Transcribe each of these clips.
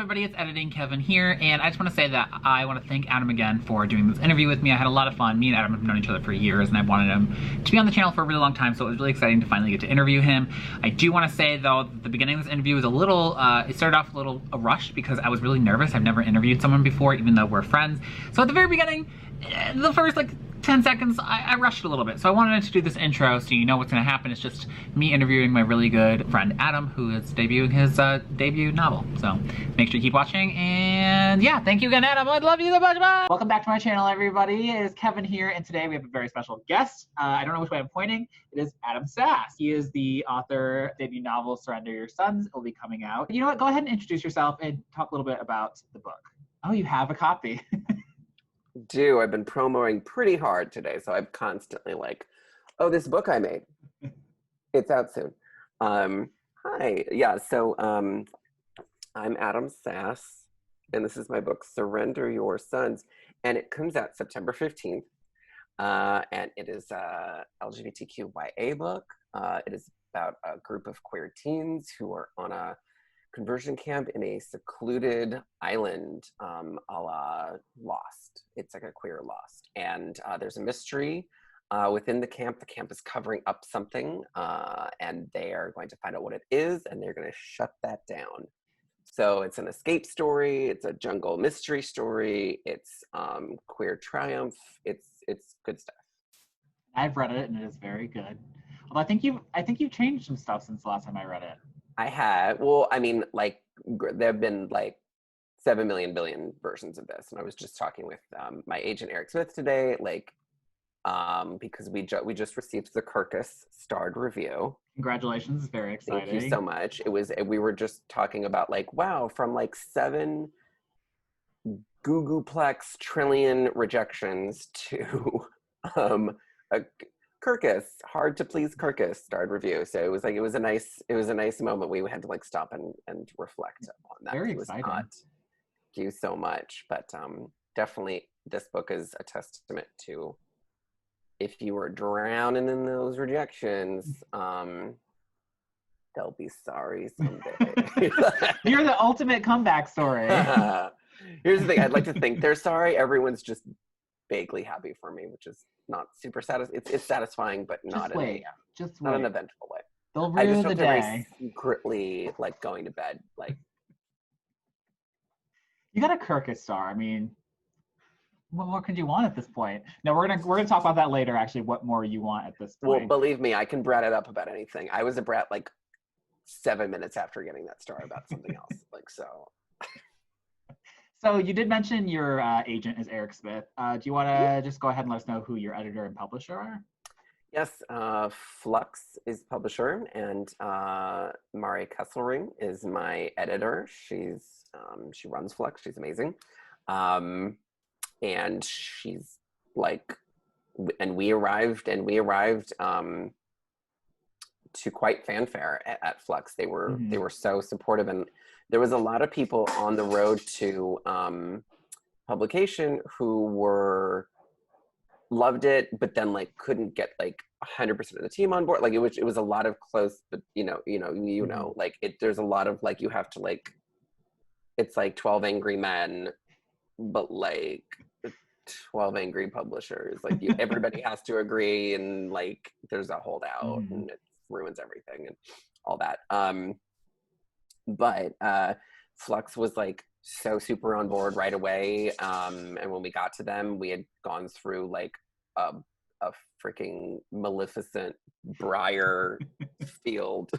everybody, it's Editing Kevin here, and I just want to say that I want to thank Adam again for doing this interview with me. I had a lot of fun. Me and Adam have known each other for years, and I wanted him to be on the channel for a really long time, so it was really exciting to finally get to interview him. I do want to say, though, that the beginning of this interview was a little, it started off a little rushed because I was really nervous. I've never interviewed someone before, even though we're friends. So at the very beginning, the first, 10 seconds, I rushed a little bit. So I wanted to do this intro so you know what's going to happen. It's just me interviewing my really good friend Adam, who is debuting his debut novel. So make sure you keep watching, and yeah, thank you again, Adam. I love you so much. Bye! Welcome back to my channel, everybody. It is Kevin here, and today we have a very special guest. I don't know which way I'm pointing. It is Adam Sass. He is the author of debut novel Surrender Your Sons. It will be coming out. You know what? Go ahead and introduce yourself and talk a little bit about the book. Oh, you have a copy. I've been promoting pretty hard today, so I'm constantly like, oh, this book I made, it's out soon. Hi, yeah, so I'm Adam Sass, and this is my book, Surrender Your Sons, and it comes out September 15th, and it is a LGBTQIA book. It is about a group of queer teens who are on a conversion camp in a secluded island, a la Lost. It's like a queer Lost. And there's a mystery within the camp. The camp is covering up something, and they are going to find out what it is, and they're going to shut that down. So it's an escape story. It's a jungle mystery story. It's queer triumph. It's good stuff. I've read it, and it is very good. Although I think you've changed some stuff since the last time I read it. I have. Well, I mean, there have been 7 million billion versions of this, and I was just talking with my agent Eric Smith today, because we just received the Kirkus starred review. Congratulations! Very exciting. Thank you so much. We were just talking about wow, from 7 googleplex trillion rejections to a Kirkus, hard to please Kirkus starred review. So it was a nice moment. We had to stop and reflect on that. Very exciting. Thank you so much. But definitely this book is a testament to, if you were drowning in those rejections, they'll be sorry someday. You're the ultimate comeback story. Here's the thing, I'd like to think they're sorry. Everyone's just vaguely happy for me, which is not super satisfying. It's satisfying, but not in an eventful way. They'll ruin the day. Secretly going to bed. You got a Kirkus star. I mean, what more could you want at this point? No, we're gonna talk about that later. Actually, what more you want at this point? Well, believe me, I can brat it up about anything. I was a brat 7 minutes after getting that star about something else. So. So you did mention your agent is Eric Smith. Do you want to just go ahead and let us know who your editor and publisher are? Yes, Flux is publisher, and Mari Kesselring is my editor. She runs Flux. She's amazing, and she's and we arrived to quite fanfare at Flux. They were so supportive, and there was a lot of people on the road to publication who loved it, but then couldn't get 100% of the team on board. It was a lot of close, but there's a lot of you have to it's 12 Angry Men, but 12 angry publishers. Everybody has to agree, and there's a holdout, and it ruins everything and all that. But Flux was so super on board right away, and when we got to them, we had gone through a freaking Maleficent briar field.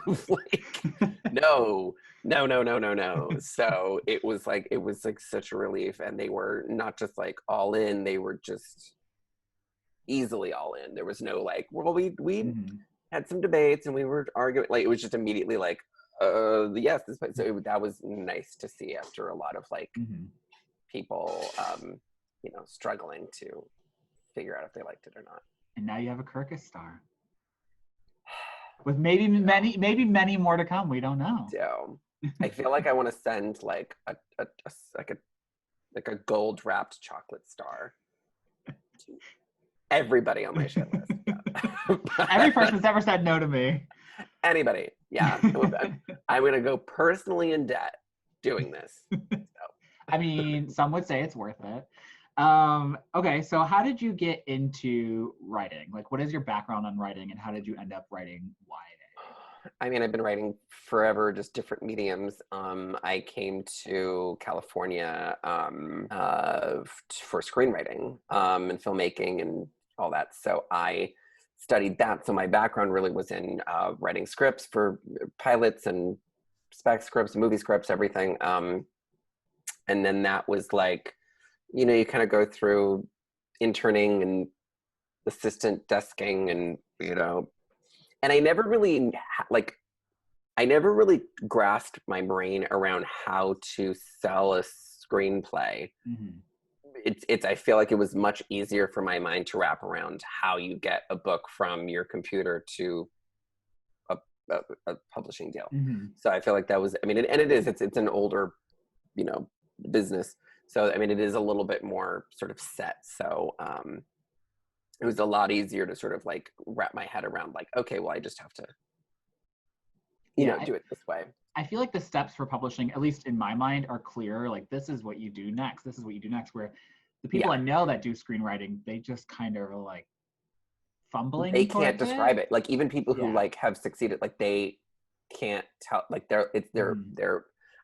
No. So it was such a relief, and they were not just all in, they were just easily all in. There was no we had some debates and we were arguing. It was just immediately yes, this place. So that was nice to see after a lot of people struggling to figure out if they liked it or not. And now you have a Kirkus star, with maybe many more to come. We don't know. So I feel I want to send a gold wrapped chocolate star to everybody on my shit list. Every person that's ever said no to me. Anybody, yeah. I'm gonna go personally in debt doing this. So. I mean, some would say it's worth it. Okay, so how did you get into writing? Like, what is your background on writing, and how did you end up writing YA? I mean, I've been writing forever, just different mediums. I came to California for screenwriting and filmmaking and all that. So I studied that. So my background really was in writing scripts for pilots and spec scripts, movie scripts, everything. And then that was like, you know, you kind of go through interning and assistant desking and, you know, and I never really grasped my brain around how to sell a screenplay. Mm-hmm. I feel like it was much easier for my mind to wrap around how you get a book from your computer to a publishing deal. Mm-hmm. So I feel like that was, I mean, it's an older, you know, business. So, I mean, it is a little bit more sort of set. So it was a lot easier to sort of like wrap my head around like, okay, well, I just have to, you know, do it this way. I feel like the steps for publishing, at least in my mind, are clear. Like, this is what you do next. This is what you do next. Where the people I know that do screenwriting, they just kind of are like fumbling. They can't describe it. Like even people who like have succeeded, like they can't tell, like they're,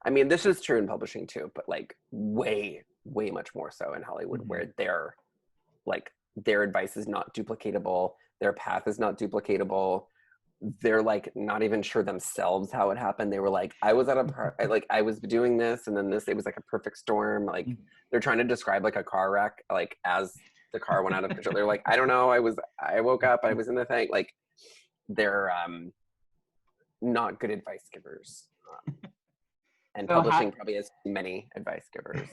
I mean, this is true in publishing too, but like way much more so in Hollywood, where they're like, their advice is not duplicatable. Their path is not duplicatable. They're like not even sure themselves how it happened. They were like, I was I was doing this and then this, it was like a perfect storm. Like they're trying to describe like a car wreck, like as the car went out of control. They're like, I don't know. I woke up, I was in the thing. Like they're not good advice givers. And so publishing probably has many advice givers.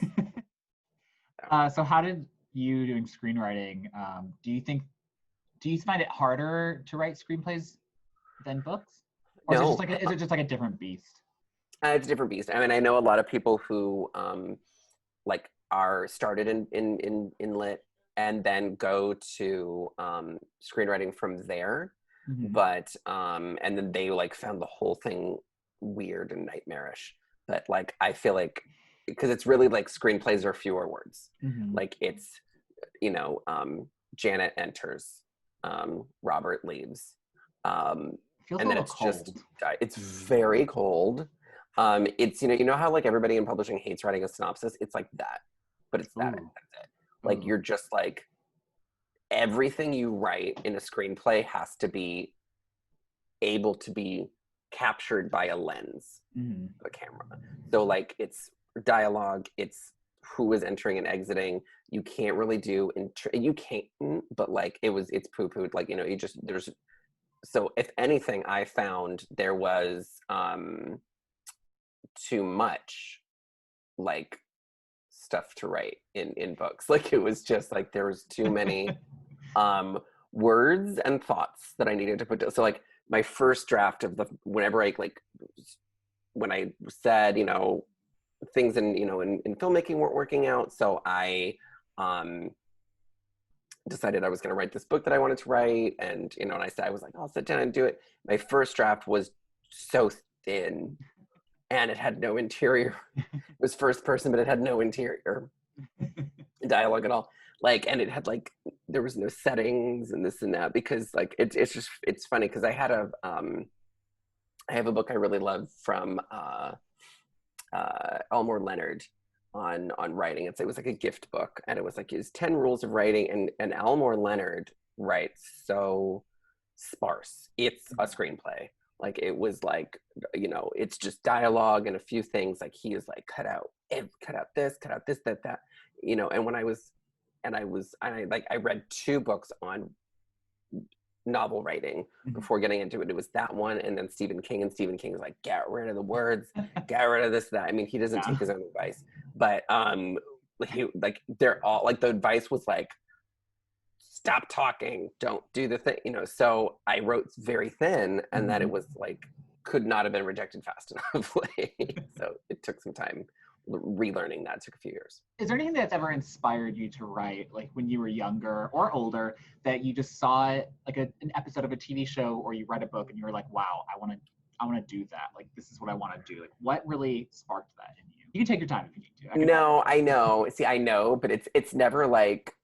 So how did you doing screenwriting, do you find it harder to write screenplays than books? Or No. is it just like a different beast? It's a different beast. I mean, I know a lot of people who like are started in lit and then go to screenwriting from there. But and then they like found the whole thing weird and nightmarish. But like I feel like, because it's really like screenplays are fewer words. Like it's, you know, Janet enters, Robert leaves, and then it's cold. It's very cold. It's, you know how like everybody in publishing hates writing a synopsis? It's like that, but it's that. That's it. Like you're just like, everything you write in a screenplay has to be able to be captured by a lens of a camera. So like it's dialogue, it's who is entering and exiting. You can't really do you can't, but like it's poo-pooed. Like, you know, so if anything, I found there was too much like stuff to write in books. Like it was just like there was too many words and thoughts that I needed to put. So like my first draft of when I said, you know, things in filmmaking weren't working out, so I decided I was going to write this book that I wanted to write, and you know, and I was like, I'll sit down and do it. My first draft was so thin, and it had no interior. It was first person, but it had no interior dialogue at all. Like, and it had like, there was no settings and this and that, because like it's funny because I have a book I really love from Elmore Leonard on writing. It was like a gift book, and it was like his 10 rules of writing, and Elmore Leonard writes so sparse. It's a screenplay. Like it was like, you know, it's just dialogue and a few things. Like he is like, cut out this, that, you know. And I read 2 books on novel writing before getting into it. It was that one, and then Stephen King. And Stephen King is like, get rid of the words, get rid of this, that. I mean, he doesn't take his own advice, but they're all like, the advice was like, stop talking, don't do the thing, you know. So I wrote very thin, and that it was like, could not have been rejected fast enough. So it took some time relearning that. It took a few years. Is there anything that's ever inspired you to write, like when you were younger or older, that you just saw it like an episode of a TV show, or you read a book and you were like, wow, I want to I want to do that. Like, this is what I want to do. Like, what really sparked that in you? You can take your time if you need to. No, I know. See, I know, but it's never like.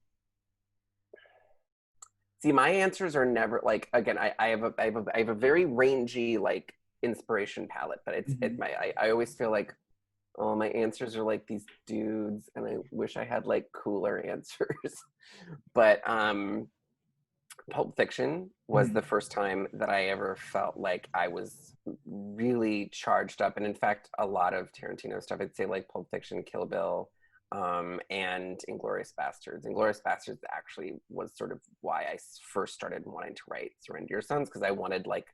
See, my answers are never like. Again, I have a very rangy like inspiration palette, but I always feel like, oh, my answers are like these dudes, and I wish I had like cooler answers. But Pulp Fiction was the first time that I ever felt like I was really charged up. And in fact, a lot of Tarantino stuff, I'd say like Pulp Fiction, Kill Bill, and Inglourious Bastards. Inglourious Bastards actually was sort of why I first started wanting to write Surrender Your Sons, because I wanted like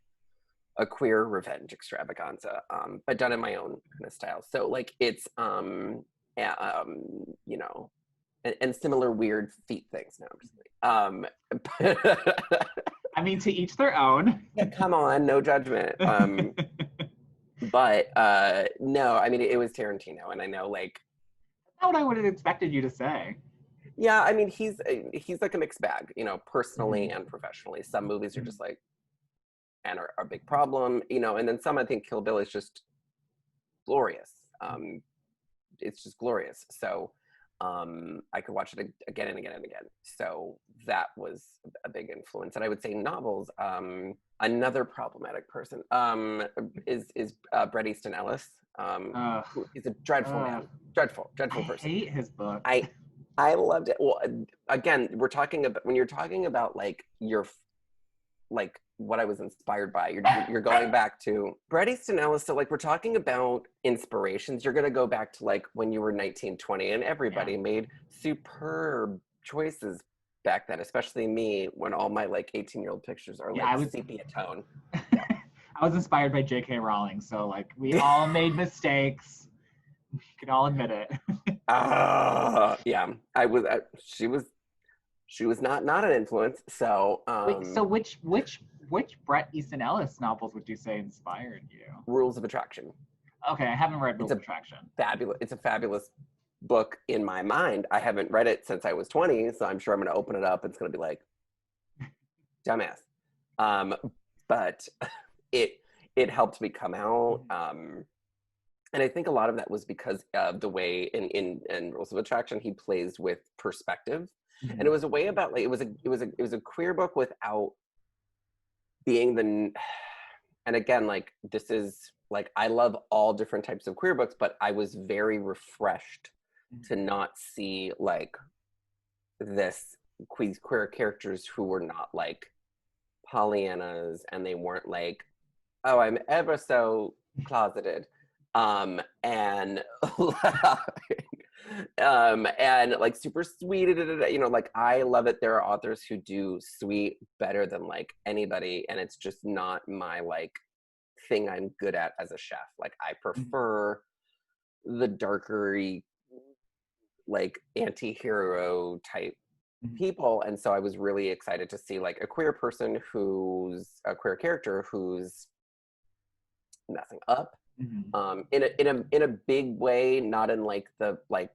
a queer revenge extravaganza, but done in my own kind of style. So like it's, you know, and similar weird feet things. No, I'm just kidding. I mean, to each their own. Yeah, come on, no judgment. But no, I mean, it was Tarantino, and I know like. That's not what I would have expected you to say. Yeah, I mean, he's like a mixed bag, you know, personally and professionally. Some movies are just like, and are a big problem, you know, and then some, I think Kill Bill is just glorious. It's just glorious. So I could watch it again and again and again. So that was a big influence. And I would say novels, another problematic person is Bret Easton Ellis. He's a dreadful man. Dreadful person. I hate his book. I loved it. Well, again, we're talking about, when you're talking about like your, like what I was inspired by, you're going back to Bret Easton Ellis. So like, we're talking about inspirations. You're going to go back to like when you were 19, 20, and everybody made superb choices back then, especially me, when all my like 18-year-old pictures are like sepia tone. Yeah. I was inspired by J.K. Rowling. So like, we all made mistakes. We could all admit it. Yeah, she was not an influence. So wait, so which Bret Easton Ellis novels would you say inspired you? Rules of Attraction. Okay, I haven't read Rules of Attraction. It's a fabulous book in my mind. I haven't read it since I was 20, so I'm sure I'm going to open it up. It's going to be like, dumbass. But it helped me come out. And I think a lot of that was because of the way in Rules of Attraction he plays with perspective. And it was a way about like it was a queer book without being and again, like this is like, I love all different types of queer books, but I was very refreshed to not see like this queer characters who were not like Pollyannas, and they weren't like, oh, I'm ever so closeted. And like super sweet, you know, like I love it. There are authors who do sweet better than like anybody, and it's just not my like thing I'm good at as a chef. Like I prefer the darker, like anti-hero type people. And so I was really excited to see like a queer person who's a queer character who's messing up. In a big way, not in like the like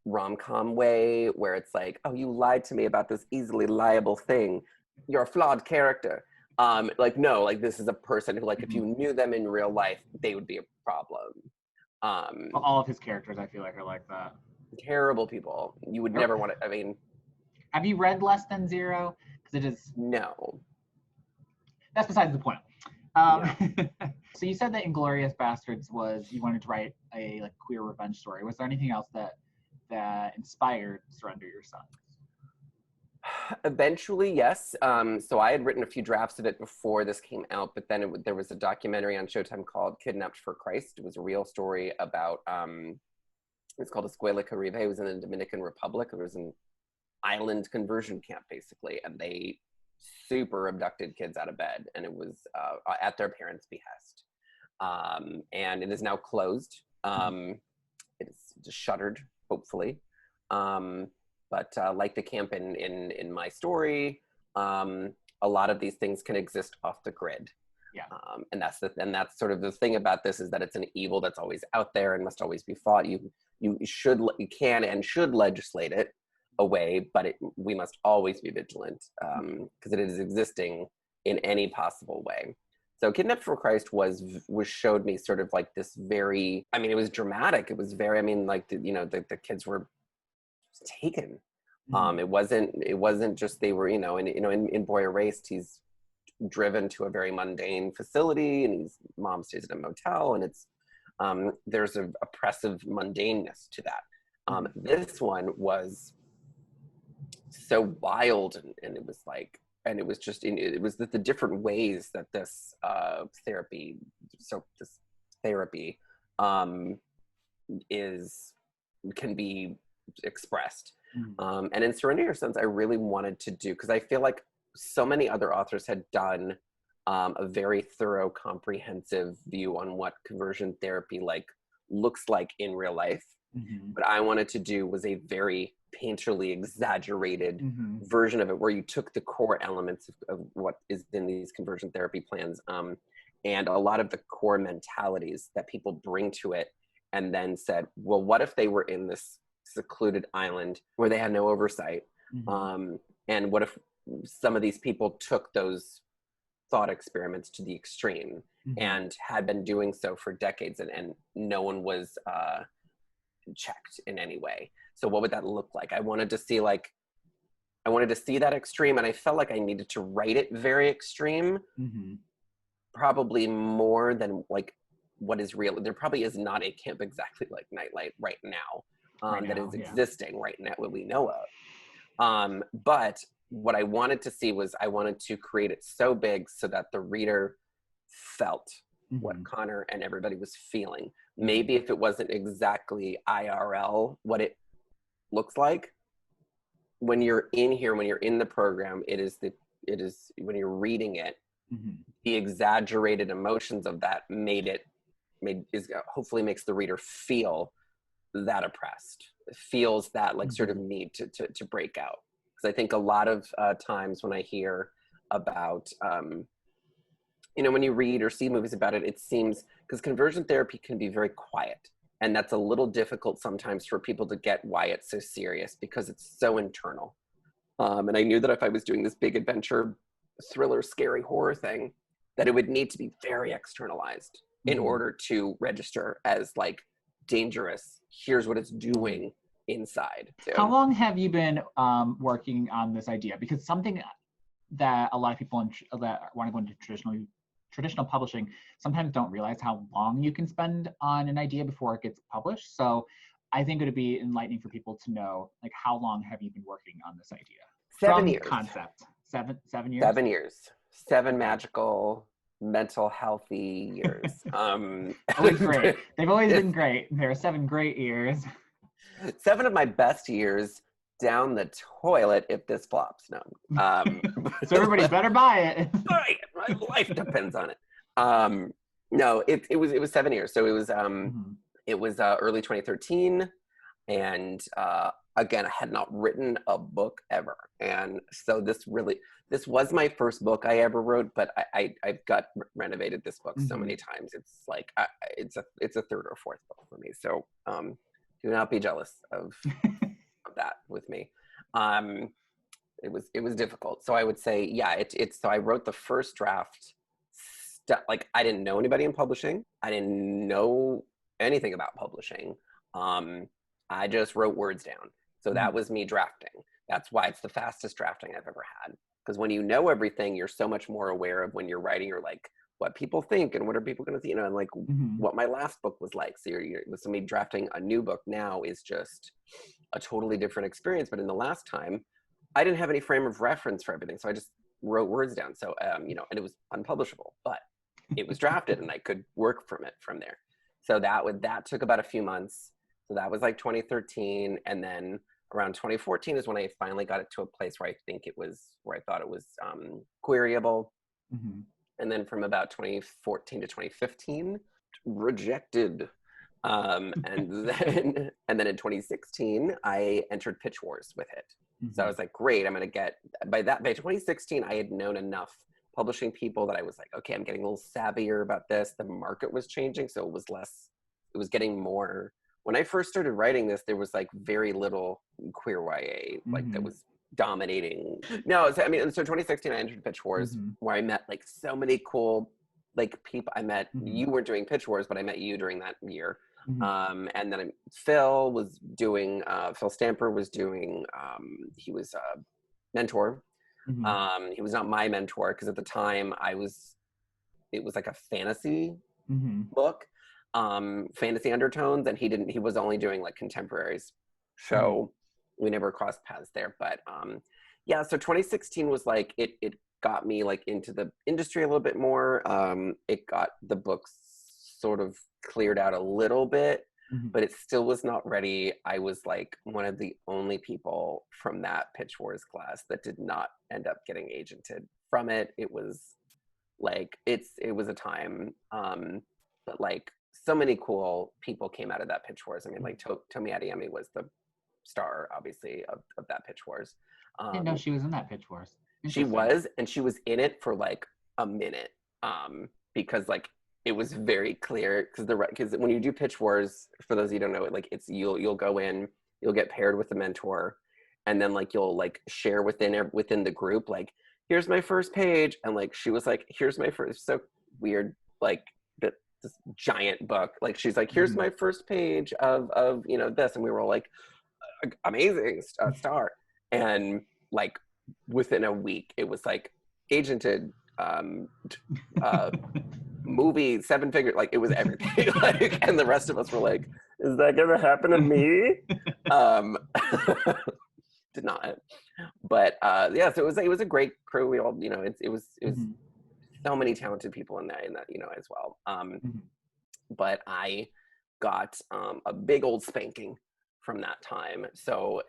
rom-com way where it's like, oh, you lied to me about this easily liable thing, you're a flawed character. Like no, like this is a person who like if you knew them in real life, they would be a problem. All of his characters I feel like are like that. Terrible people. You would never want to, I mean, have you read Less Than Zero? Because it is no. That's besides the point. So you said that Inglourious Bastards was, you wanted to write a like queer revenge story. Was there anything else that inspired Surrender Your Sons? Eventually, yes. So I had written a few drafts of it before this came out, but then there was a documentary on Showtime called Kidnapped for Christ. It was a real story about, it's called Escuela Caribe. It was in the Dominican Republic. It was an island conversion camp, basically, and they super abducted kids out of bed, and it was at their parents' behest. And it is now closed. It's just shuttered, hopefully. But like the camp in my story, a lot of these things can exist off the grid. Yeah. And that's sort of the thing about this, is that it's an evil that's always out there and must always be fought. You can and should legislate it away, but we must always be vigilant because it is existing in any possible way. So Kidnapped for Christ was showed me sort of like this very, I mean, it was dramatic. It was very, I mean, like, the kids were taken. It wasn't just they were, in Boy Erased, he's driven to a very mundane facility and his mom stays at a motel, and it's, there's an oppressive mundaneness to that. This one was so wild, and it was like, and it was just, it was the different ways that this therapy can be expressed. And in Surrender Your Sons, I really wanted to do, because I feel like so many other authors had done a very thorough, comprehensive view on what conversion therapy looks like in real life. What I wanted to do was a very painterly exaggerated version of it, where you took the core elements of what is in these conversion therapy plans, and a lot of the core mentalities that people bring to it, and then said, well, what if they were in this secluded island where they had no oversight? And what if some of these people took those thought experiments to the extreme and had been doing so for decades, and no one was checked in any way? So what would that look like? I wanted to see that extreme, and I felt like I needed to write it very extreme, probably more than like what is real. There probably is not a camp exactly like Nightlight right now, that is existing right now, what we know of. But what I wanted to see was, I wanted to create it so big so that the reader felt what Connor and everybody was feeling. Maybe if it wasn't exactly IRL what it looks like, when you're in here, when you're in the program, it is when you're reading it, the exaggerated emotions of that hopefully makes the reader feel that oppressed, feels that like sort of need to break out. Because I think a lot of times when I hear about when you read or see movies about it, it seems, because conversion therapy can be very quiet, and that's a little difficult sometimes for people to get why it's so serious, because it's so internal. And I knew that if I was doing this big adventure, thriller, scary horror thing, that it would need to be very externalized in order to register as like dangerous. Here's what it's doing inside. How long have you been working on this idea? Because something that a lot of people that want to go into traditional publishing sometimes don't realize how long you can spend on an idea before it gets published. So I think it would be enlightening for people to know, like, how long have you been working on this idea? 7 years. Concept. 7 years? 7 years. 7 magical, mental, healthy years. Always great. They've always been great. There are 7 great years. 7 of my best years down the toilet if this flops. No. So everybody better buy it. Right. My life depends on it. No, it was 7 years. So it was early 2013, and again, I had not written a book ever, and so this was my first book I ever wrote. But I've got renovated this book so many times. It's like it's a third or fourth book for me. So do not be jealous of that with me. It was difficult. So I would say, yeah, so I wrote the first draft. Like, I didn't know anybody in publishing. I didn't know anything about publishing. I just wrote words down. So that was me drafting. That's why it's the fastest drafting I've ever had. Because when you know everything, you're so much more aware of, when you're writing, you're like, what people think and what are people going to see, and like what my last book was like. So with somebody drafting a new book now is just a totally different experience. But in the last time, I didn't have any frame of reference for everything. So I just wrote words down. So, and it was unpublishable, but it was drafted and I could work from there. So that took about a few months. So that was like 2013. And then around 2014 is when I finally got it to a place where I thought it was queryable. And then from about 2014 to 2015, rejected. And then in 2016, I entered Pitch Wars with it. So I was like, great, I'm going to get, by 2016, I had known enough publishing people that I was like, okay, I'm getting a little savvier about this. The market was changing, so it was getting more. When I first started writing this, there was like very little queer YA, like that was dominating. No, so 2016, I entered Pitch Wars, where I met like so many cool like people I met. You were doing Pitch Wars, but I met you during that year. And then Phil was doing, Phil Stamper was doing, he was a mentor. He was not my mentor because at the time it was like a fantasy book, fantasy undertones, and he was only doing like contemporaries. So we never crossed paths there. But yeah, so 2016 was like, it got me like into the industry a little bit more. It got the books sort of cleared out a little bit, but it still was not ready. I was like one of the only people from that Pitch Wars class that did not end up getting agented from it. It was like, it was a time, but like so many cool people came out of that Pitch Wars. I mean, like Tomi Adeyemi was the star, obviously, of that Pitch Wars. I didn't know she was in that Pitch Wars. She was, and she was in it for like a minute, because like it was very clear, because when you do Pitch Wars, for those of you who don't know it, like it's you'll go in, you'll get paired with a mentor, and then like you'll like share within the group, like, here's my first page, and like she was like, here's my first, so weird, like this giant book, like she's like, here's my first page of you know this, and we were all like, amazing, star. And like within a week it was like agented, movie, 7-figure, like it was everything. Like, and the rest of us were like, is that gonna happen to me? Did not, but yeah, so it was a great crew. We all, you know, it was so many talented people in that, you know, as well. But I got a big old spanking from that time. So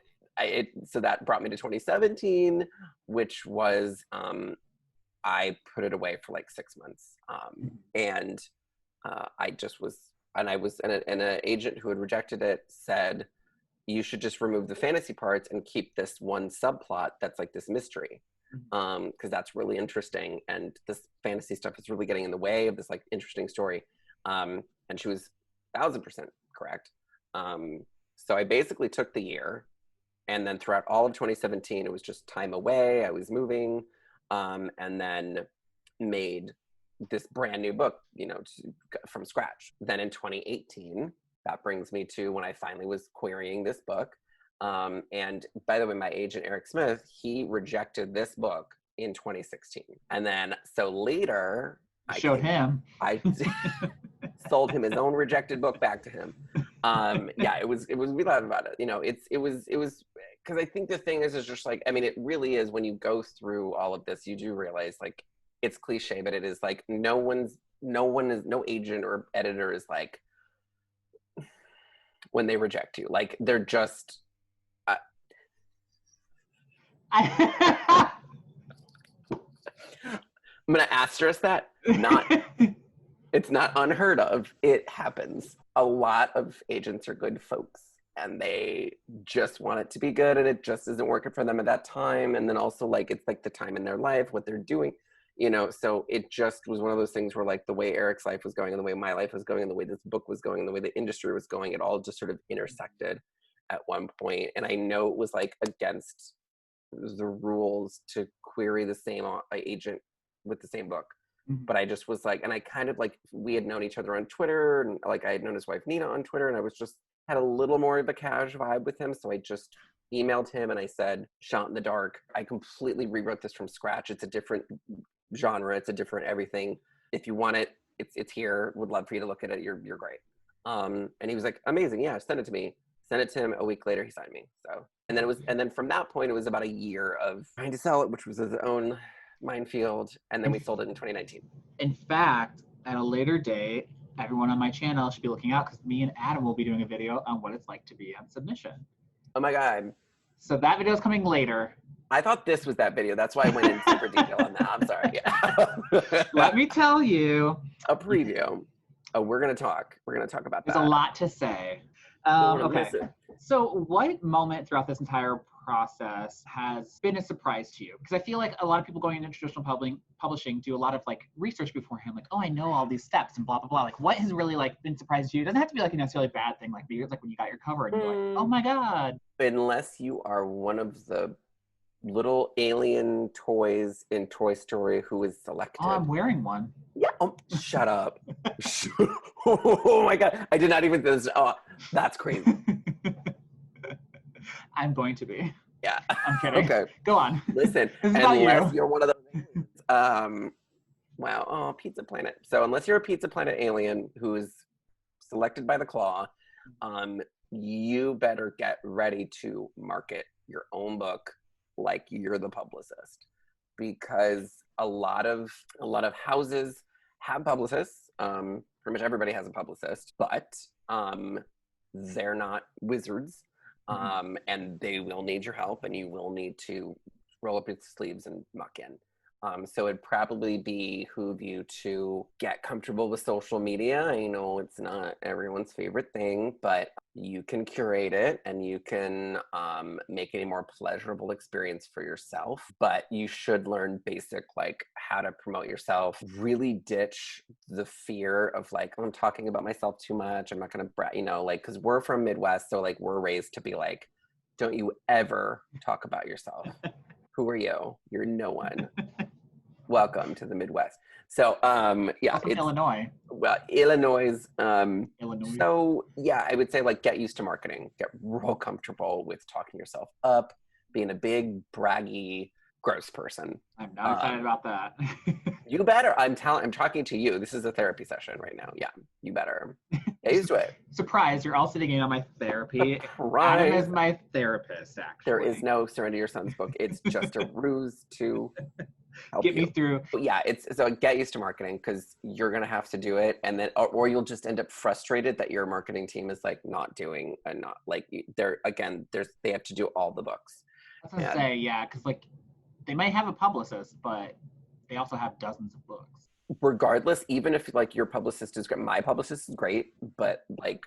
so that brought me to 2017, which was I put it away for like 6 months, and I just was, and I was, and an agent who had rejected it said, you should just remove the fantasy parts and keep this one subplot that's like this mystery, because that's really interesting, and this fantasy stuff is really getting in the way of this like interesting story. And she was 1000% correct. So I basically took the year, and then throughout all of 2017, it was just time away. I was moving, and then made this brand new book, you know, from scratch. Then in 2018, that brings me to when I finally was querying this book. And by the way, my agent, Eric Smith, he rejected this book in 2016. And then, so later, I sold him his own rejected book back to him. Yeah, it was, we thought about it. You know, it was, because I think the thing is just like, I mean, it really is, when you go through all of this, you do realize, like, it's cliche, but it is like, no agent or editor is like, when they reject you, like, they're just, I'm gonna asterisk that, it's not unheard of. It happens. A lot of agents are good folks, and they just want it to be good, and it just isn't working for them at that time. And then also, like, it's like the time in their life, what they're doing, you know. So it just was one of those things where, like, the way Eric's life was going, and the way my life was going, and the way this book was going, and the way the industry was going, it all just sort of intersected at one point. And I know it was like against the rules to query the same agent with the same book. But I just was like, and I kind of like, we had known each other on Twitter, and like I had known his wife Nina on Twitter, and I was just had a little more of a cash vibe with him. So I just emailed him and I said, shot in the dark, I completely rewrote this from scratch. It's a different genre, it's a different everything. If you want it, it's here. Would love for you to look at it. You're great. And he was like, amazing, yeah, send it to me. Sent it to him. A week later, he signed me. So, and then from that point, it was about a year of trying to sell it, which was his own minefield, and then we sold it in 2019. In fact, at a later date, everyone on my channel should be looking out, because me and Adam will be doing a video on what it's like to be on submission. Oh my God. So that video is coming later. I thought this was that video. That's why I went in super detail on that. I'm sorry. Yeah. Let me tell you. A preview. Oh, we're going to talk about that. There's a lot to say. Okay. So what moment throughout this entire process has been a surprise to you? Because I feel like a lot of people going into traditional publishing do a lot of like research beforehand, like, oh, I know all these steps and blah, blah, blah. Like, what has really like been surprised to you? It doesn't have to be like a necessarily bad thing. Like maybe it's like when you got your cover and you're like, oh my God. Unless you are one of the little alien toys in Toy Story who is selected. Oh, I'm wearing one. Yeah. Oh, shut up. Oh my God. I did not even this. Oh, that's crazy. I'm going to be. Yeah. I'm kidding. Okay. Go on. Listen, This is about unless you. you're one of those wow. Oh, Pizza Planet. So unless you're a Pizza Planet alien who's selected by the claw, you better get ready to market your own book like you're the publicist, because a lot of houses have publicists. Pretty much everybody has a publicist, but they're not wizards, and they will need your help, and you will need to roll up your sleeves and muck in. So it'd probably behoove you to get comfortable with social media. I know it's not everyone's favorite thing, but you can curate it and you can make it a more pleasurable experience for yourself. But you should learn basic, like how to promote yourself. Really ditch the fear of like, oh, I'm talking about myself too much. I'm not going to, like, because we're from Midwest. So like we're raised to be like, don't you ever talk about yourself. Who are you? You're no one. Welcome to the Midwest. So, yeah, Also Illinois. Well, Illinois. Illinois. So, yeah, I would say like get used to marketing. Get real comfortable with talking yourself up, being a big, braggy, gross person. I'm not excited about that. You better. I'm talking to you. This is a therapy session right now. Yeah, you better get used to it. Surprise! You're all sitting in on my therapy. Surprise. Adam is my therapist. Actually, There is no Surrender Your Son's book. It's just a ruse to help get you. me through. Yeah, so get used to marketing, because you're gonna have to do it, and then or you'll just end up frustrated that your marketing team is like not doing and not like they have to do all the books. I was gonna say, yeah, because like they might have a publicist, but they also have dozens of books. Regardless, even if like your publicist is great, my publicist is great, but like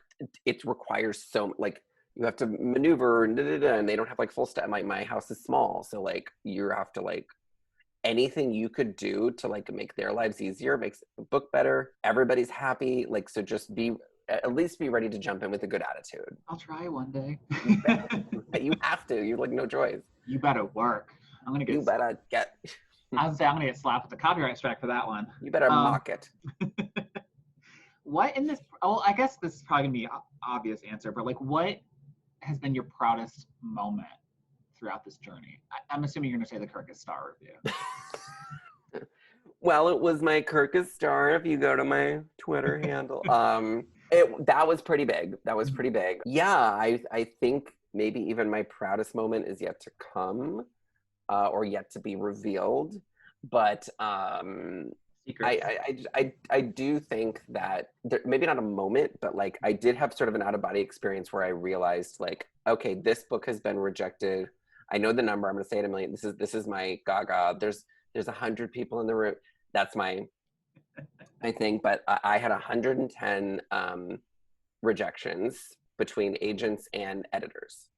it requires so like you have to maneuver and they don't have like full staff. My house is small, so like you have to like anything you could do to like make their lives easier makes the book better. Everybody's happy. Like, so just at least be ready to jump in with a good attitude. I'll try one day. You have to. You're like no choice. You better work. I'm gonna get. You better get. I was gonna say I'm gonna get slapped with the copyright strike for that one. You better mock it. What in this? Oh, I guess this is probably gonna be an obvious answer, but like, what has been your proudest moment throughout this journey? I'm assuming you're gonna say the Kirkus Star review. Well, it was my Kirkus Star. If you go to my Twitter handle, that was pretty big. That was pretty big. Yeah, I think maybe even my proudest moment is yet to come, or yet to be revealed. But I do think that maybe not a moment, but like I did have sort of an out of body experience where I realized like, okay, this book has been rejected. I know the number. I'm going to say it a million. This is my gaga. There's 100 people in the room. That's my thing. But I had 110 rejections between agents and editors.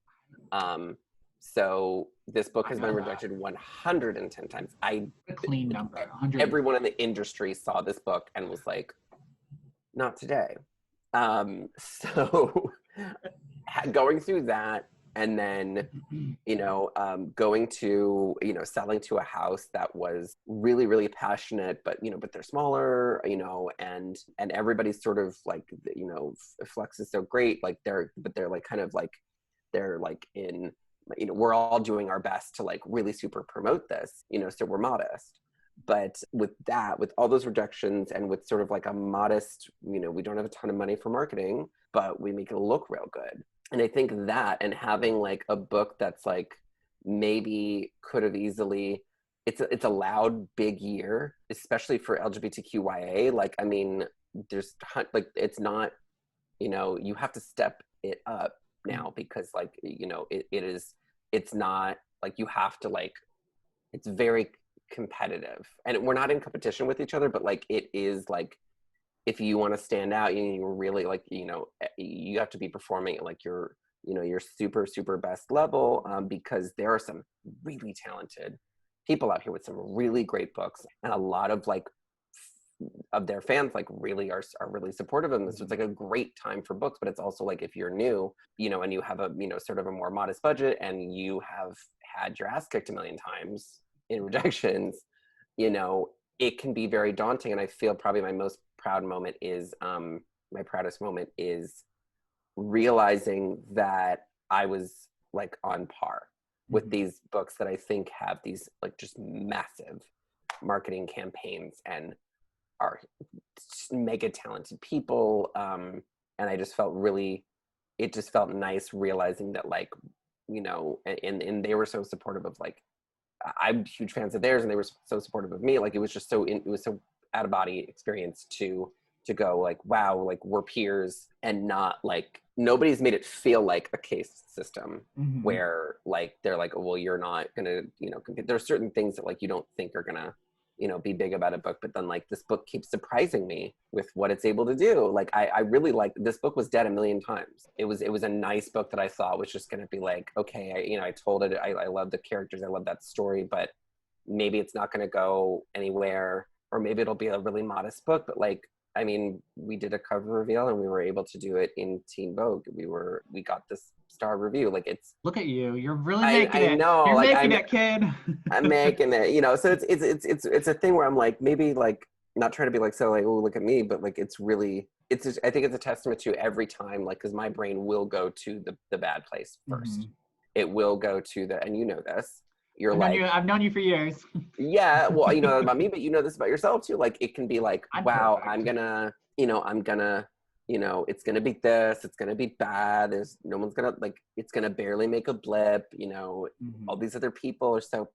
So this book has been rejected 110 times. A clean number. 100. Everyone in the industry saw this book and was like, not today. So going through that, and then, going to, selling to a house that was really, really passionate, but they're smaller, and everybody's sort of like, Flex is so great. Like they're like, kind of like, they're like in, we're all doing our best to like really super promote this, so we're modest. But with all those rejections and with sort of like a modest, we don't have a ton of money for marketing, but we make it look real good. And I think that, and having like a book that's like maybe could have easily, it's a loud, big year, especially for LGBTQIA. Like, I mean, there's like, it's not, you have to step it up now, because like, it's not like you have to like, it's very competitive, and we're not in competition with each other, but like it is like, if you want to stand out, you really like, you have to be performing at like your super, super best level, because there are some really talented people out here with some really great books, and a lot of like of their fans like really are really supportive of them. So it's like a great time for books, but it's also like if you're new, and you have a sort of a more modest budget, and you have had your ass kicked a million times in rejections, you know, it can be very daunting. And I feel probably my most proud moment is, my proudest moment is realizing that I was like on par with these books that I think have these like just massive marketing campaigns and are mega talented people. And I just felt it just felt nice realizing that, like, you know, and they were so supportive of, like, I'm huge fans of theirs and they were so supportive of me. Like, it was just it was so out of body experience to go like, wow, like we're peers, and not like, nobody's made it feel like a case system where like, they're like, oh, well, you're not gonna, you know, compete. There's certain things that like, you don't think are gonna, you know, be big about a book, but then like this book keeps surprising me with what it's able to do. Like, I really like, this book was dead a million times. It was a nice book that I thought was just gonna be like, okay, you know, I told it, I love the characters, I love that story, but maybe it's not gonna go anywhere, or maybe it'll be a really modest book. But like, I mean, we did a cover reveal and we were able to do it in Teen Vogue. We got this star review. Like, it's, Look at you. You're really making it. I know, You're like, making it, kid. I'm making it, you know. So it's a thing where I'm like, maybe like, not trying to be like, so like, oh, look at me, but like, it's really, it's just, I think it's a testament to every time, like, because my brain will go to the bad place first. It will go to the, and you know this, you're I've known you for years. Yeah, well, you know that about me, but you know this about yourself too. Like, it can be like, wow, perfect. I'm gonna, you know, it's gonna be this, it's gonna be bad. There's no one's gonna, like, it's gonna barely make a blip. You know, all these other people are so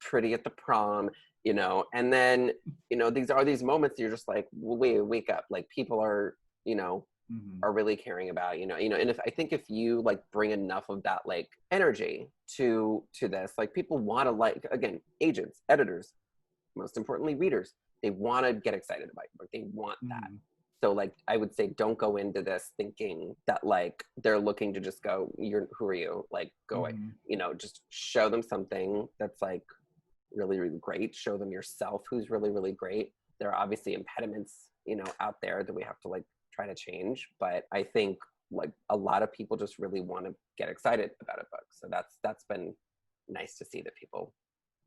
pretty at the prom. You know, and then, you know, these are these moments that you're just like, wake up. Like, people are, you know, are really caring about, you know, and I think if you like bring enough of that like energy to this, like, people want to, like, again, agents, editors, most importantly, readers, they want to get excited about your book. They want that. So like, I would say, don't go into this thinking that like they're looking to just go, who are you? Like, go away. You know, just show them something that's like really, really great. Show them yourself, who's really, really great. There are obviously impediments, you know, out there that we have to like try to change, but I think like a lot of people just really want to get excited about a book. So that's been nice to see, that people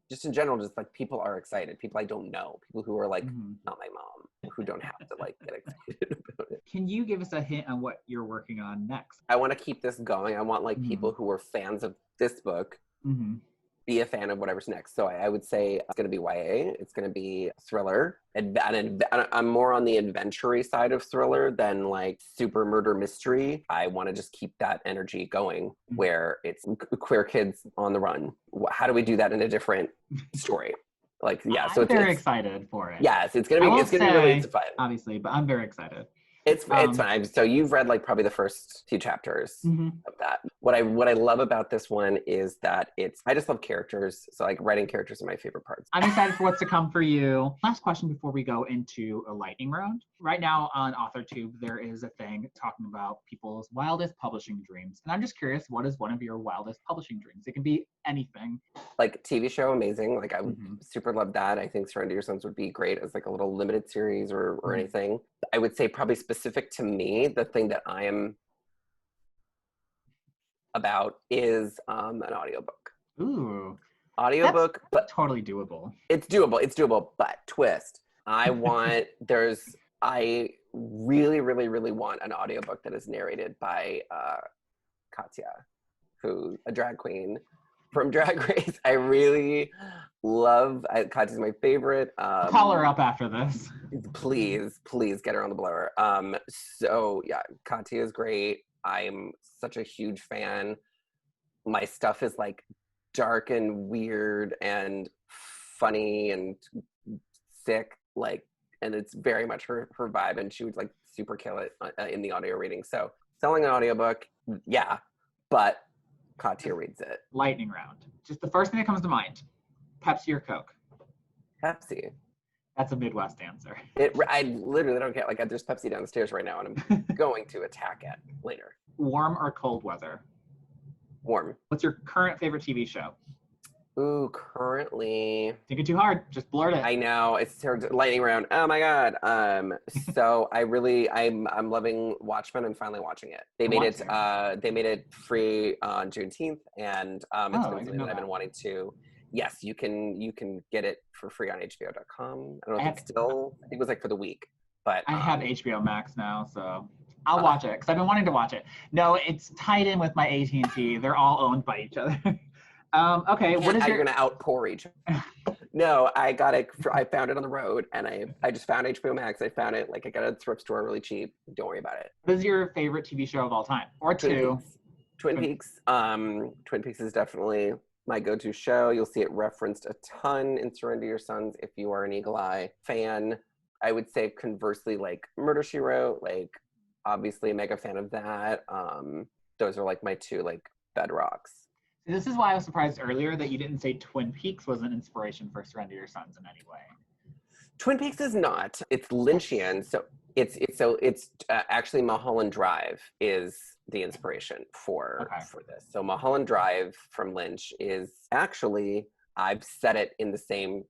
just in general, just like, people are excited. People I don't know, people who are like, not my mom, who don't have to like get excited about it. Can you give us a hint on what you're working on next? I want to keep this going. I want like people who are fans of this book be a fan of whatever's next. So I would say it's going to be YA. It's going to be thriller. And I'm more on the adventure-y side of thriller than like super murder mystery. I want to just keep that energy going, where it's queer kids on the run. How do we do that in a different story? Like, yeah. So I'm very excited for it. Yes, it's gonna be really fun. Obviously, but I'm very excited. It's fun. So you've read like probably the first few chapters of that. What I love about this one is that I just love characters. So like, writing characters are my favorite parts. I'm excited for what's to come for you. Last question before we go into a lightning round. Right now on AuthorTube, there is a thing talking about people's wildest publishing dreams. And I'm just curious, what is one of your wildest publishing dreams? It can be anything. Like, TV show, amazing. Like, I would super love that. I think Surrender Your Sons would be great as like a little limited series or anything. I would say probably specific to me, the thing that I am about is an audiobook. Ooh. Audiobook, but totally doable. It's doable, but twist. I really, really, really want an audiobook that is narrated by Katya, who's a drag queen from Drag Race. I really love, Katya's my favorite. Call her up after this. Please get her on the blower. So yeah, Katya is great. I'm such a huge fan. My stuff is like dark and weird and funny and sick, like, and it's very much her vibe, and she would like super kill it in the audio reading. So selling an audiobook, yeah, but Katya reads it. Lightning round. Just the first thing that comes to mind. Pepsi or Coke? Pepsi. That's a Midwest answer. I literally don't care. Like, there's Pepsi down the stairs right now, and I'm going to attack it later. Warm or cold weather? Warm. What's your current favorite TV show? Ooh, currently, Think it too hard. Just blurt it. I know it's terrible. Lightning round. Oh my god. So I'm loving Watchmen. I'm finally watching it. They made it free on Juneteenth, and it's Oh, been I something didn't know that I've been that. wanting to. Yes, you can get it for free on HBO.com. I don't know I if it's still. I think it was like for the week, but I have HBO Max now, so I'll watch it because I've been wanting to watch it. No, it's tied in with my AT&T. They're all owned by each other. Okay, what is you're your? gonna outpour each. No, I got it. I found it on the road, and I just found HBO Max. I found it like I got it at a thrift store really cheap. Don't worry about it. What is your favorite TV show of all time, or Twin two? Peaks. Twin Peaks. Twin Peaks is definitely my go-to show. You'll see it referenced a ton in Surrender Your Sons if you are an Eagle Eye fan. I would say conversely, like Murder, She Wrote, like obviously a mega fan of that. Those are like my two like bedrocks. This is why I was surprised earlier that you didn't say Twin Peaks was an inspiration for Surrender Your Sons in any way. Twin Peaks is not. It's Lynchian, so it's actually Mulholland Drive is the inspiration for this. So Mulholland Drive from Lynch is actually, I've set it in the same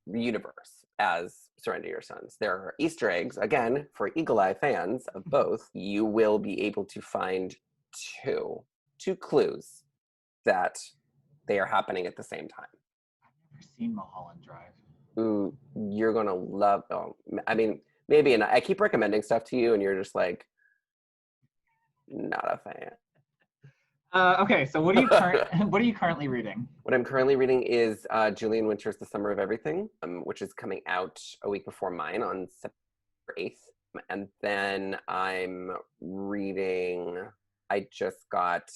universe as Surrender Your Sons. There are Easter eggs, again, for Eagle Eye fans of both. You will be able to find two clues that they are happening at the same time. I've never seen Mulholland Drive. Ooh, you're gonna love. Oh, I mean, maybe. And I keep recommending stuff to you, and you're just like, not a fan. Okay, so what are you currently reading? What I'm currently reading is Julian Winter's *The Summer of Everything*, which is coming out a week before mine on September 8th. And then I'm reading. I just got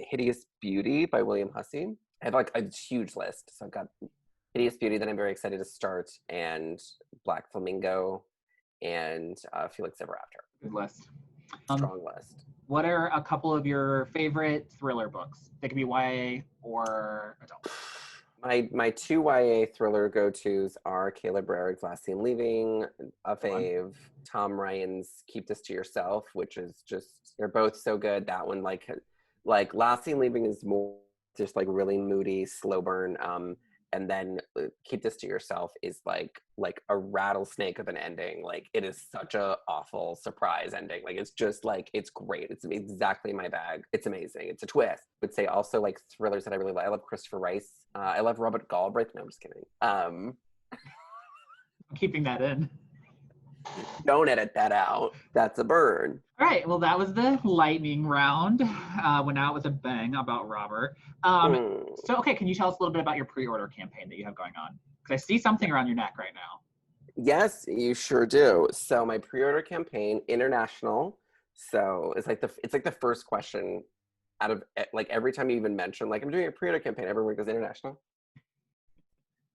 *Hideous Beauty* by William Hussey. I have like a huge list, so I've got *Hideous Beauty* that I'm very excited to start, and *Black Flamingo*, and *Felix Ever After*. Good list. Strong list. What are a couple of your favorite thriller books? They could be YA or adult. My two YA thriller go-tos are Caleb Brerig's *Last Seen Leaving*, a fave. Tom Ryan's *Keep This to Yourself*, which is just, they're both so good. That one, like *Last Seen Leaving* is more just like really moody, slow burn. And then *Keep This to Yourself* is like a rattlesnake of an ending. Like it is such a awful surprise ending. Like it's just like, it's great. It's exactly my bag. It's amazing. It's a twist. I would say also like thrillers that I really like. I love Christopher Rice. I love Robert Galbraith. No, I'm just kidding. I'm keeping that in. Don't edit that out. That's a burn. All right. Well, that was the lightning round. Went out with a bang about Robert. So, okay, can you tell us a little bit about your pre-order campaign that you have going on? Because I see something around your neck right now. Yes, you sure do. So my pre-order campaign, international. So it's like the first question out of like every time you even mention like I'm doing a pre-order campaign, everyone goes international,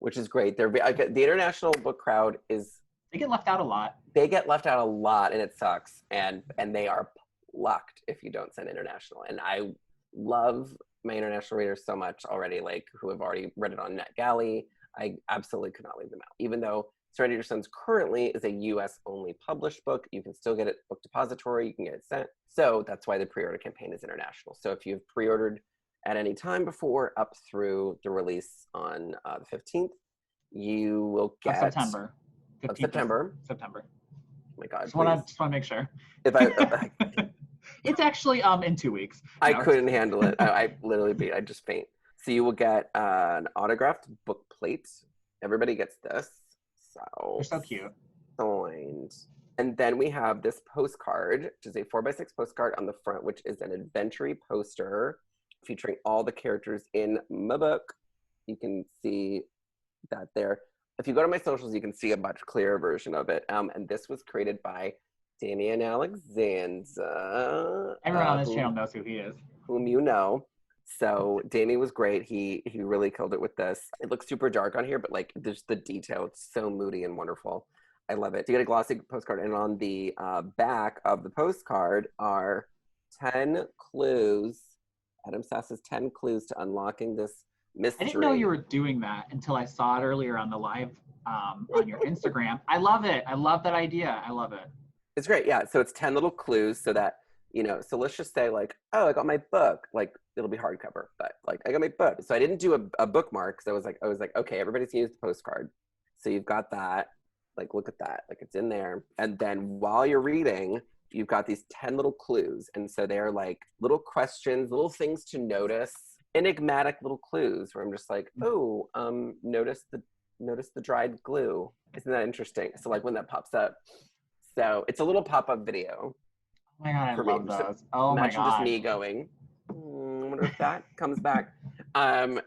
which is great. The international book crowd is. They get left out a lot. They get left out a lot, and it sucks. And they are plucked if you don't send international. And I love my international readers so much already, like who have already read it on NetGalley. I absolutely could not leave them out. Even though Surrender Your Sons currently is a US only published book, you can still get it Book Depository, you can get it sent. So that's why the pre-order campaign is international. So if you've pre-ordered at any time before up through the release on the 15th, you will get September. September. September. Oh my God! Just want to make sure. If I it's actually in 2 weeks. I couldn't handle it. I literally I just faint. So you will get an autographed book plate. Everybody gets this. So they're so cute. Signed. And then we have this postcard, which is a 4x6 postcard on the front, which is an adventure poster featuring all the characters in my book. You can see that there. If you go to my socials, you can see a much clearer version of it. And this was created by Damian Alexander. Everyone on this channel knows who he is. Whom you know. So Damian was great. He really killed it with this. It looks super dark on here, but like there's the detail. It's so moody and wonderful. I love it. So you get a glossy postcard, and on the back of the postcard are 10 clues. Adam Sass's 10 clues to unlocking this mystery. I didn't know you were doing that until I saw it earlier on the live on your Instagram. I love it. I love that idea. I love it. It's great. Yeah. So it's 10 little clues so that you know, so let's just say like, oh, I got my book, like it'll be hardcover, but like I got my book. So I didn't do a bookmark because I was like, okay, everybody's used the postcard. So you've got that, like, look at that, like it's in there. And then while you're reading, you've got these 10 little clues. And so they're like little questions, little things to notice, enigmatic little clues where I'm just like, oh, notice the dried glue. Isn't that interesting? So like when that pops up, so it's a little pop-up video. Oh my God, I love me. those. Oh my Imagine God. just me going, I wonder if that comes back. I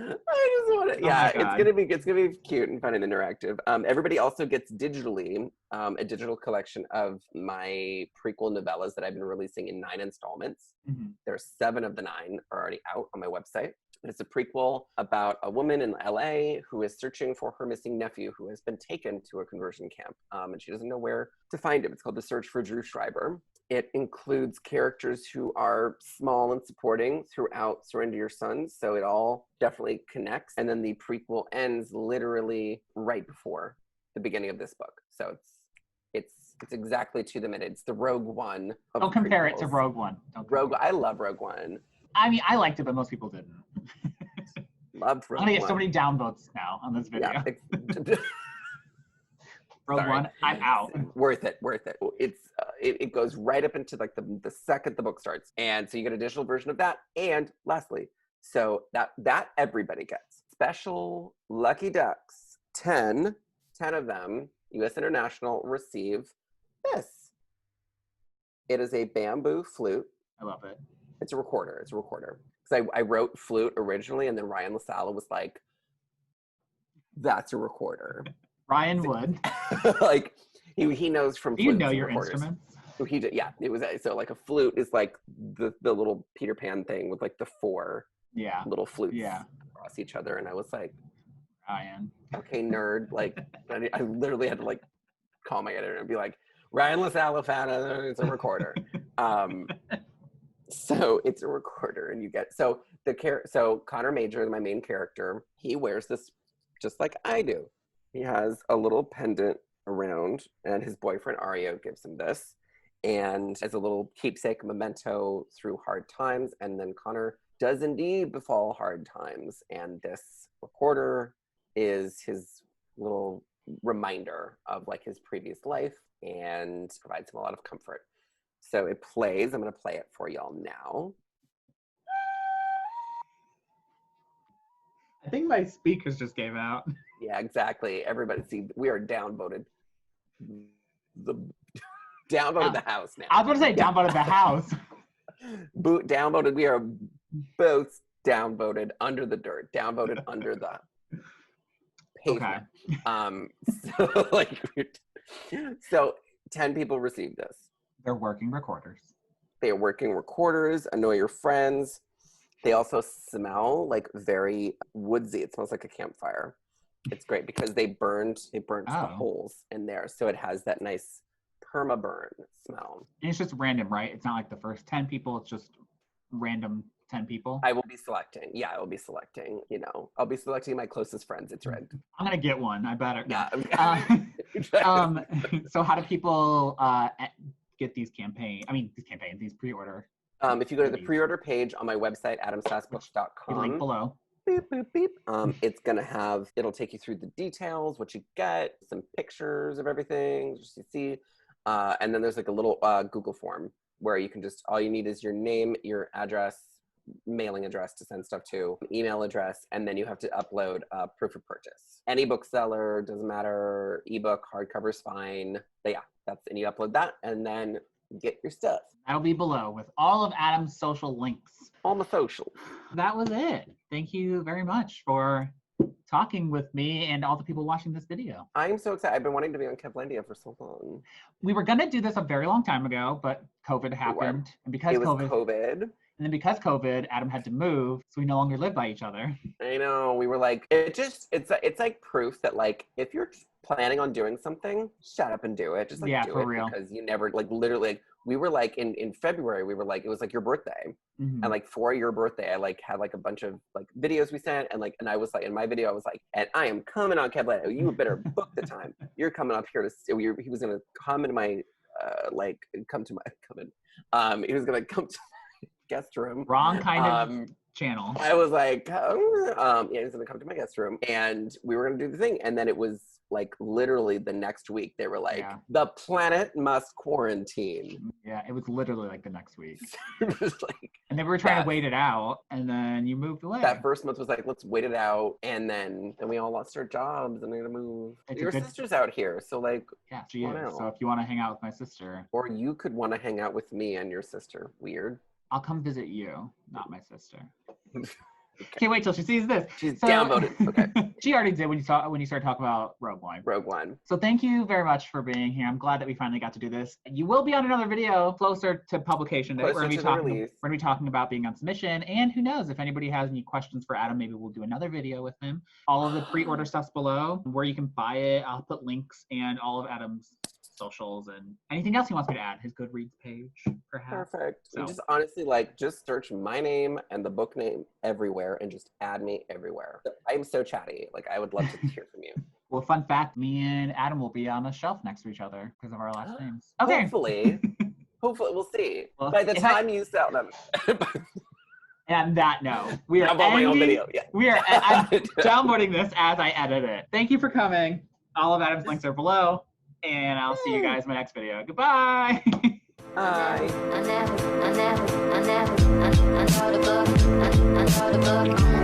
just want to, yeah, it's gonna be cute and fun and interactive. Everybody also gets digitally a digital collection of my prequel novellas that I've been releasing in 9 installments. Mm-hmm. There's 7 of the 9 are already out on my website. It's a prequel about a woman in LA who is searching for her missing nephew who has been taken to a conversion camp, and she doesn't know where to find him. It's called The Search for Drew Schreiber. It includes characters who are small and supporting throughout Surrender Your Sons, so it all definitely connects. And then the prequel ends literally right before the beginning of this book. So it's exactly to the minute. It's the Rogue One of Don't compare it to Rogue One. I love Rogue One. I mean, I liked it, but most people didn't. Loved Rogue I'm gonna get One. so many downvotes now on this video. Yeah. Rogue One, I'm out. Worth it. It's it goes right up into like the second the book starts, and so you get a digital version of that. And lastly, so that everybody gets special lucky ducks. 10 of them, U.S. International, receive this. It is a bamboo flute. I love it. It's a recorder. Because I wrote Flute originally, and then Ryan LaSala was like, "That's a recorder." Ryan would. Like he knows from. Do you know your instruments? So he did. Yeah, it was so like a flute is like the little Peter Pan thing with like the 4 little flutes across each other, and I was like, Ryan. Okay, nerd. Like I literally had to like call my editor and be like, Ryan LaSala is a recorder. So it's a recorder, and you get so Connor Major, my main character, he wears this just like I do. He has a little pendant around, and his boyfriend Ario gives him this, and as a little keepsake memento through hard times. And then Connor does indeed befall hard times, and this recorder is his little reminder of like his previous life and provides him a lot of comfort. So it plays. I'm going to play it for y'all now. I think my speakers just gave out. Yeah, exactly. Everybody, see, we are downvoted. Downvoted the house now. I was going to say downvoted the house. Downvoted. We are both downvoted under the dirt. Downvoted under the pavement. Okay. So 10 people received this. They're working recorders. They are working recorders. Annoy your friends. They also smell like very woodsy. It smells like a campfire. It's great because they burnt the holes in there. So it has that nice perma-burn smell. And it's just random, right? It's not like the first 10 people. It's just random 10 people. I will be selecting. Yeah, I will be selecting. You know, I'll be selecting my closest friends. It's red. I'm going to get one. I better. Yeah. So how do people get these pre-order? If you go to the pre-order page on my website, adamsassbooks.com. Link below. Beep, boop, beep. It'll take you through the details, what you get, some pictures of everything, just to see. And then there's like a little Google form where you can all you need is your name, your address, mailing address to send stuff to, email address, and then you have to upload proof of purchase. Any bookseller, doesn't matter, ebook, hardcover's fine. But yeah, and you upload that and then get your stuff. That'll be below with all of Adam's social links. All my social. That was it. Thank you very much for talking with me and all the people watching this video. I'm so excited. I've been wanting to be on Kevlandia for so long. We were going to do this a very long time ago, but COVID happened. And because COVID. And then because COVID, Adam had to move, so we no longer live by each other. I know. We were like, it's like proof that like if you're planning on doing something, shut up and do it. Just like do for it real. Because you never like literally like we were like in February, we were like it was like your birthday. Mm-hmm. And like for your birthday, I like had like a bunch of like videos we sent and I was like in my video I was like, and I am coming on Kevlandia. You better book the time. You're coming up here to he was gonna come into my like come in. He was gonna come to my guest room. Wrong kind of channel. I was like, yeah, he's gonna come to my guest room, and we were gonna do the thing, and then it was like literally the next week they were like, the planet must quarantine. Yeah, it was literally like the next week. It was like, and then we were trying to wait it out, and then you moved away. That first month was like, let's wait it out, and then we all lost our jobs, and we're gonna move. Your sister's out here, so like, yeah, she is. So if you want to hang out with my sister, or you could want to hang out with me and your sister. Weird. I'll come visit you, not my sister. Can't wait till she sees this. She's downvoted. Okay. She already did when you started talking about Rogue One. Rogue One. So thank you very much for being here. I'm glad that we finally got to do this. You will be on another video closer to publication day. We're gonna be talking about being on submission, and who knows, if anybody has any questions for Adam, maybe we'll do another video with him. All of the pre-order stuff's below, where you can buy it. I'll put links and all of Adam's socials and anything else he wants me to add, his Goodreads page, perhaps. Perfect. So. Just honestly, like, just search my name and the book name everywhere and just add me everywhere. I'm so chatty. Like, I would love to hear from you. Well, fun fact, me and Adam will be on a shelf next to each other because of our last names. Okay. Hopefully. Hopefully, we'll see. Well, by the time you sell them. And that note, we are my own video. Yeah. I'm downloading this as I edit it. Thank you for coming. All of Adam's links are below. And I'll see you guys in my next video. Goodbye. Bye. I know the book.